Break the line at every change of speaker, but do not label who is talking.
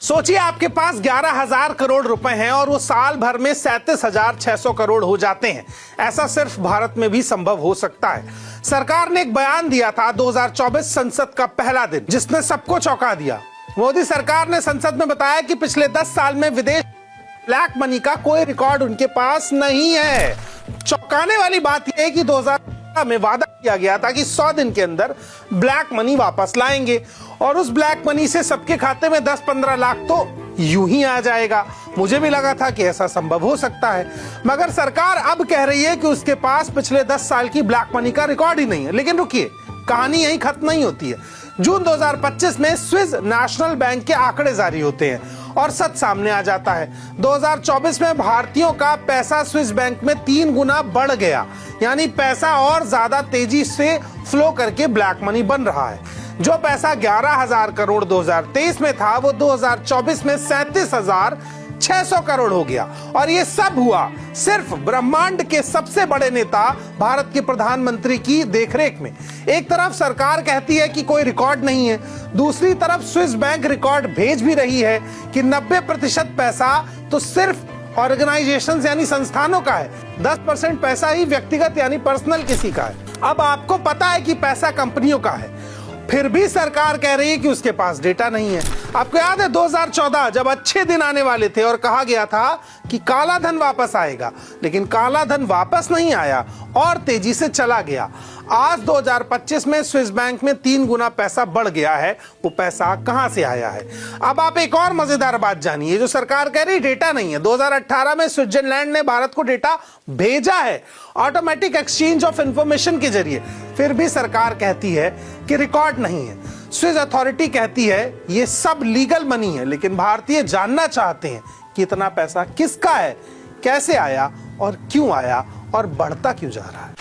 सोचिए आपके पास 11,000 करोड़ रुपए हैं और वो साल भर में 37,600 करोड़ हो जाते हैं। ऐसा सिर्फ भारत में भी संभव हो सकता है। सरकार ने एक बयान दिया था 2024 संसद का पहला दिन, जिसने सबको चौंका दिया। मोदी सरकार ने संसद में बताया कि पिछले 10 साल में विदेश ब्लैक मनी का कोई रिकॉर्ड उनके पास नहीं है। चौंकाने वाली बात यह है कि 2017 में वादा किया गया था कि 100 दिन के अंदर ब्लैक मनी वापस लाएंगे और उस ब्लैक मनी से सबके खाते में 10-15 लाख तो यूं ही आ जाएगा। मुझे भी लगा था कि ऐसा संभव हो सकता है, मगर सरकार अब कह रही है कि उसके पास पिछले 10 साल की ब्लैक मनी का रिकॉर्ड ही नहीं है। लेकिन रुकिए, कहानी यही खत्म नहीं होती है। जून 2025 में स्विस नेशनल बैंक के आंकड़े जारी होते हैं और सच सामने आ जाता है। 2024 में भारतीयों का पैसा स्विस बैंक में 3 गुना बढ़ गया, यानी पैसा और ज्यादा तेजी से फ्लो करके ब्लैक मनी बन रहा है। जो पैसा 11,000 करोड़ 2023 में था, वो 2024 में 37,600 करोड़ हो गया। और ये सब हुआ सिर्फ ब्रह्मांड के सबसे बड़े नेता भारत के प्रधानमंत्री की देखरेख में। एक तरफ सरकार कहती है कि कोई रिकॉर्ड नहीं है, दूसरी तरफ स्विस बैंक रिकॉर्ड भेज भी रही है कि 90% पैसा तो सिर्फ ऑर्गेनाइजेशंस यानी संस्थानों का है, 10% पैसा ही व्यक्तिगत यानी पर्सनल किसी का है। अब आपको पता है कि पैसा कंपनियों का है, फिर भी सरकार कह रही है कि उसके पास डेटा नहीं है। आपको याद है 2014 जब अच्छे दिन आने वाले थे और कहा गया था कि काला धन वापस आएगा, लेकिन काला धन वापस नहीं आया और तेजी से चला गया। आज 2025 में स्विस बैंक में 3 गुना पैसा बढ़ गया है। वो पैसा कहां से आया है? अब आप एक और मजेदार बात जानिए। जो सरकार कह रही डेटा नहीं है, 2018 में स्विट्जरलैंड ने भारत को डेटा भेजा है ऑटोमेटिक एक्सचेंज ऑफ इंफॉर्मेशन के जरिए, फिर भी सरकार कहती है कि रिकॉर्ड नहीं है। स्विस अथॉरिटी कहती है ये सब लीगल मनी है, लेकिन भारतीय जानना चाहते हैं कि इतना पैसा किसका है, कैसे आया और क्यों आया और बढ़ता क्यों जा रहा है।